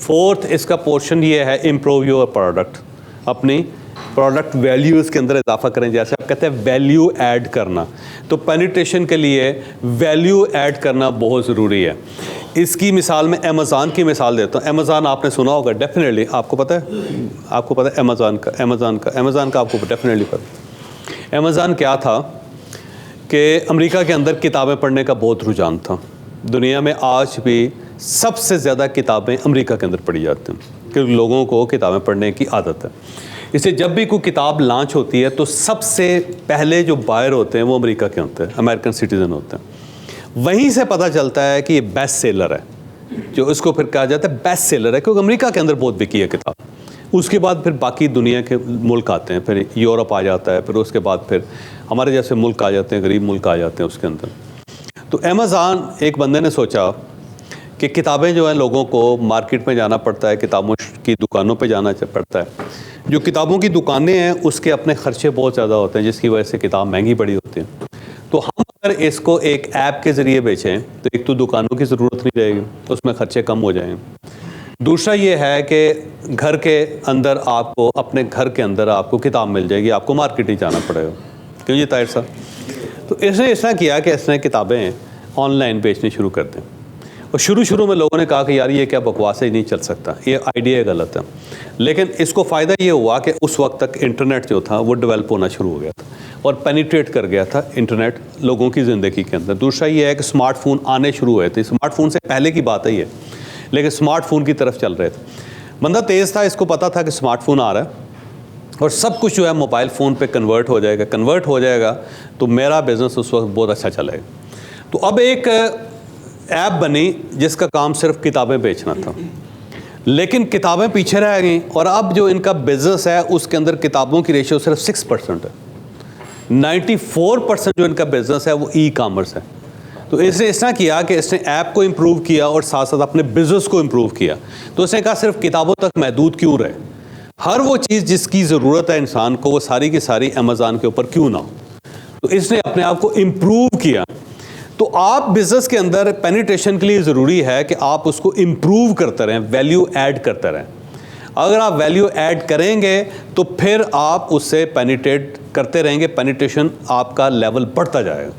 Fourth इसका portion ये है इम्प्रूव योर प्रोडक्ट, अपनी प्रोडक्ट वैल्यूज़ के अंदर इजाफा करें। जैसे आप कहते हैं वैल्यू ऐड करना, तो पेनिट्रेशन के लिए वैल्यू ऐड करना बहुत ज़रूरी है। इसकी मिसाल मैं अमेज़ॉन की मिसाल देता हूँ। अमेज़ॉन आपने सुना होगा डेफिनेटली, आपको पता है अमेज़ॉन का आपको डेफिनेटली पता। अमेज़ॉन क्या था कि अमेरिका के अंदर किताबें पढ़ने का बहुत रुझान था। दुनिया में आज भी सबसे ज़्यादा किताबें अमेरिका के अंदर पढ़ी जाती हैं, क्योंकि लोगों को किताबें पढ़ने की आदत है। इसलिए जब भी कोई किताब लॉन्च होती है तो सबसे पहले जो बायर होते हैं वो अमेरिका के होते हैं, अमेरिकन सिटीज़न होते हैं। वहीं से पता चलता है कि ये बेस्ट सेलर है, जो इसको फिर कहा जाता है बेस्ट सेलर है, क्योंकि अमेरिका के अंदर बहुत बिकी है किताब। उसके बाद फिर बाकी दुनिया के मुल्क आते हैं, फिर यूरोप आ जाता है, फिर उसके बाद फिर हमारे जैसे मुल्क आ जाते हैं, गरीब मुल्क आ जाते हैं उसके अंदर। तो अमेज़ॉन एक बंदे ने सोचा कि किताबें जो हैं लोगों को मार्केट में जाना पड़ता है, किताबों की दुकानों पे जाना पड़ता है। जो किताबों की दुकानें हैं उसके अपने ख़र्चे बहुत ज़्यादा होते हैं, जिसकी वजह से किताब महंगी पड़ी होती है। तो हम अगर इसको एक ऐप के ज़रिए बेचें तो एक तो दुकानों की ज़रूरत नहीं रहेगी, तो उसमें ख़र्चे कम हो जाएंगे। दूसरा ये है कि घर के अंदर आपको, अपने घर के अंदर आपको किताब मिल जाएगी, आपको मार्केट ही जाना पड़ेगा, क्यों जी ताहिर साहब। तो इसने ऐसा किया कि इसने किताबें ऑनलाइन बेचनी शुरू कर दें। और शुरू में लोगों ने कहा कि यार ये क्या बकवास है, नहीं चल सकता, ये आइडिया गलत है। लेकिन इसको फ़ायदा ये हुआ कि उस वक्त तक इंटरनेट जो था वो डेवलप होना शुरू हो गया था और पेनिट्रेट कर गया था इंटरनेट लोगों की ज़िंदगी के अंदर। दूसरा ये है कि स्मार्टफोन आने शुरू हुए थे। स्मार्टफोन से पहले की बात है ये, लेकिन स्मार्टफोन की तरफ चल रहे थे। बंदा तेज़ था, इसको पता था कि स्मार्टफोन आ रहा है और सब कुछ जो है मोबाइल फ़ोन पे कन्वर्ट हो जाएगा तो मेरा बिज़नेस उस वक्त बहुत अच्छा चलेगा। तो अब एक ऐप बनी जिसका काम सिर्फ किताबें बेचना था, लेकिन किताबें पीछे रह गई और अब जो इनका बिज़नेस है उसके अंदर किताबों की रेशियो सिर्फ 6% है। 94% जो इनका बिज़नेस है वो ई कॉमर्स है। तो इसने इस तरह किया कि इसने ऐप को इम्प्रूव किया और साथ साथ अपने बिज़नेस को इम्प्रूव किया। तो इसने कहा सिर्फ किताबों तक महदूद क्यों रहे, हर वो चीज़ जिसकी ज़रूरत है इंसान को वो सारी की सारी अमेज़ॉन के ऊपर क्यों ना हो। तो इसने अपने आप को इम्प्रूव किया। तो आप बिज़नेस के अंदर पेनिट्रेशन के लिए ज़रूरी है कि आप उसको इम्प्रूव करते रहें, वैल्यू ऐड करते रहें। अगर आप वैल्यू ऐड करेंगे तो फिर आप उससे पेनिट्रेट करते रहेंगे, पेनिट्रेशन आपका लेवल बढ़ता जाएगा।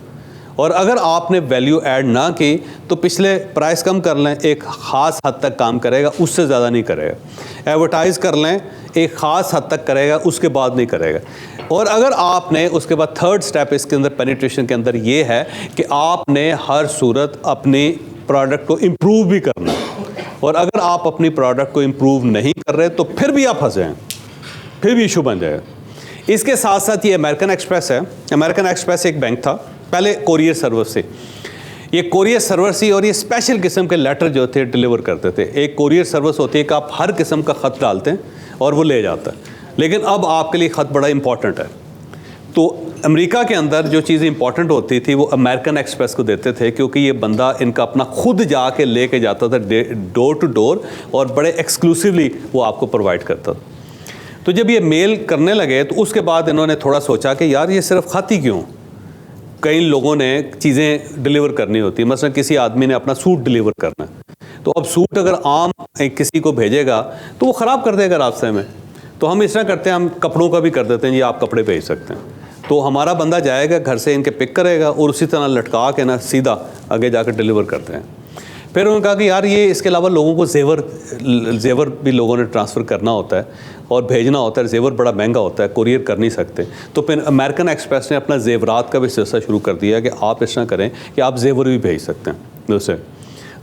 और अगर आपने वैल्यू ऐड ना की तो पिछले प्राइस कम कर लें, एक ख़ास हद तक काम करेगा, उससे ज़्यादा नहीं करेगा। एडवर्टाइज़ कर लें, एक ख़ास हद तक करेगा, उसके बाद नहीं करेगा। और अगर आपने उसके बाद थर्ड स्टेप इसके अंदर पेनिट्रेशन के अंदर ये है कि आपने हर सूरत अपनी प्रोडक्ट को इम्प्रूव भी करना है। और अगर आप अपनी प्रोडक्ट को इम्प्रूव नहीं कर रहे तो फिर भी आप फंस जाएँ, फिर भी इशू बन जाएगा। इसके साथ साथ ये अमेरिकन एक्सप्रेस है। अमेरिकन एक्सप्रेस एक बैंक था, पहले कोरियर सर्विस से, ये कोरियर सर्विस थी और ये स्पेशल किस्म के लेटर जो थे डिलीवर करते थे। एक कोरियर सर्विस होती है कि आप हर किस्म का ख़त डालते हैं और वो ले जाता है, लेकिन अब आपके लिए ख़त बड़ा इंपॉर्टेंट है। तो अमेरिका के अंदर जो चीज़ इंपॉर्टेंट होती थी वो अमेरिकन एक्सप्रेस को देते थे, क्योंकि ये बंदा इनका अपना खुद जाके लेके जाता था डोर टू डोर और बड़े एक्सक्लूसिवली वो आपको प्रोवाइड करता था। तो जब ये मेल करने लगे तो उसके बाद इन्होंने थोड़ा सोचा कि यार ये सिर्फ ख़त ही क्यों, कई लोगों ने चीज़ें डिलीवर करनी होती है। मसलन किसी आदमी ने अपना सूट डिलीवर करना है, तो अब सूट अगर आम किसी को भेजेगा तो वो ख़राब कर देगा रास्ते में। तो हम इस तरह करते हैं, हम कपड़ों का भी कर देते हैं, ये आप कपड़े भेज सकते हैं। तो हमारा बंदा जाएगा घर से इनके पिक करेगा और उसी तरह लटका के ना सीधा आगे जाकर डिलीवर करते हैं। फिर उन्होंने कहा कि यार ये इसके अलावा लोगों को जेवर भी लोगों ने ट्रांसफ़र करना होता है और भेजना होता है। जेवर बड़ा महंगा होता है, कुरियर कर नहीं सकते। तो फिर अमेरिकन एक्सप्रेस ने अपना जेवरात का भी सिलसिला शुरू कर दिया कि आप इस तरह करें कि आप जेवर भी भेज सकते हैं दूसरे।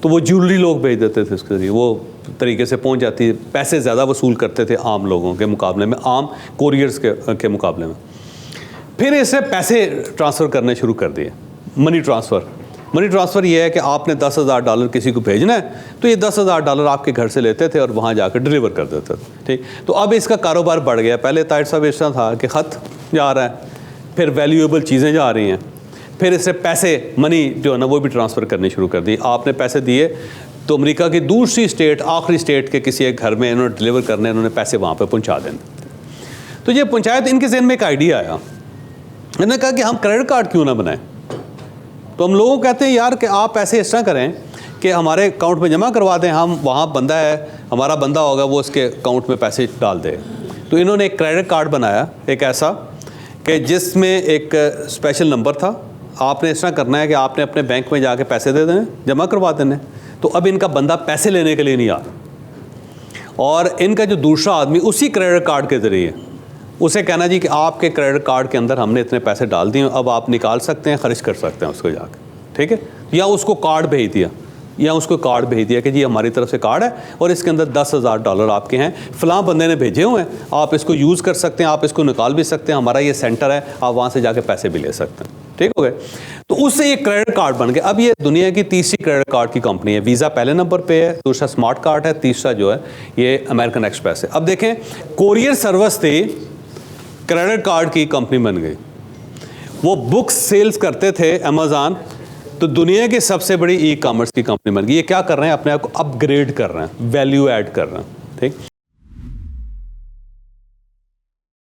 तो वो ज्वेलरी लोग भेज देते थे उसके ज़रिए, वो तरीके से पहुंच जाती है। पैसे ज़्यादा वसूल करते थे आम लोगों के मुकाबले में, आम कोरियर्स के मुकाबले में। फिर इससे पैसे ट्रांसफ़र करने शुरू कर दिए, मनी ट्रांसफ़र ये है कि आपने $10,000 किसी को भेजना है तो ये $10,000 आपके घर से लेते थे और वहाँ जाकर डिलीवर कर देते थे। ठीक, तो अब इसका कारोबार बढ़ गया। पहले ताहिर साहब इस तरह था कि ख़त जा रहा है, फिर वैल्यूएबल चीज़ें जा रही हैं, फिर इससे पैसे मनी जो है ना वो भी ट्रांसफ़र करनी शुरू कर दी। आपने पैसे दिए तो अमेरिका की दूसरी स्टेट, आखिरी स्टेट के किसी एक घर में इन्होंने डिलीवर करने, इन्होंने पैसे वहाँ पर पहुँचा देने। तो ये पहुँचाया तो इनके ज़हन में एक आइडिया आया। इन्होंने कहा कि हम क्रेडिट कार्ड क्यों ना बनाएं। तो हम लोगों को कहते हैं यार कि आप ऐसे इस तरह करें कि हमारे अकाउंट में जमा करवा दें, हम वहाँ बंदा है हमारा बंदा होगा वो उसके अकाउंट में पैसे डाल दे। तो इन्होंने एक क्रेडिट कार्ड बनाया, एक ऐसा कि जिसमें एक स्पेशल नंबर था। आपने इस तरह करना है कि आपने अपने बैंक में जाके पैसे दे देने, जमा करवा देने। तो अब इनका बंदा पैसे लेने के लिए नहीं आ रहा, और इनका जो दूसरा आदमी उसी क्रेडिट कार्ड के ज़रिए उसे कहना जी कि आपके क्रेडिट कार्ड के अंदर हमने इतने पैसे डाल दिए, अब आप निकाल सकते हैं, ख़र्च कर सकते हैं उसको जाके, ठीक है। या उसको कार्ड भेज दिया, कि जी हमारी तरफ से कार्ड है और इसके अंदर $10,000 आपके हैं, फ़लाँ बंदे ने भेजे हुए हैं, आप इसको यूज़ कर सकते हैं, आप इसको निकाल भी सकते हैं, हमारा ये सेंटर है, आप वहाँ से जाके पैसे भी ले सकते हैं, ठीक हो गए। तो उससे ये क्रेडिट कार्ड बन गया। अब ये दुनिया की तीसरी क्रेडिट कार्ड की कंपनी है। वीज़ा पहले नंबर पे है, दूसरा स्मार्ट कार्ड है, तीसरा जो है ये अमेरिकन एक्सप्रेस है। अब देखें, कोरियर सर्विस थी, क्रेडिट कार्ड की कंपनी बन गई। वो बुक्स सेल्स करते थे अमेज़ॉन, तो दुनिया की सबसे बड़ी ई कॉमर्स की कंपनी बन गई। ये क्या कर रहे हैं, अपने आप को अपग्रेड कर रहे हैं, वैल्यू ऐड कर रहे हैं, ठीक।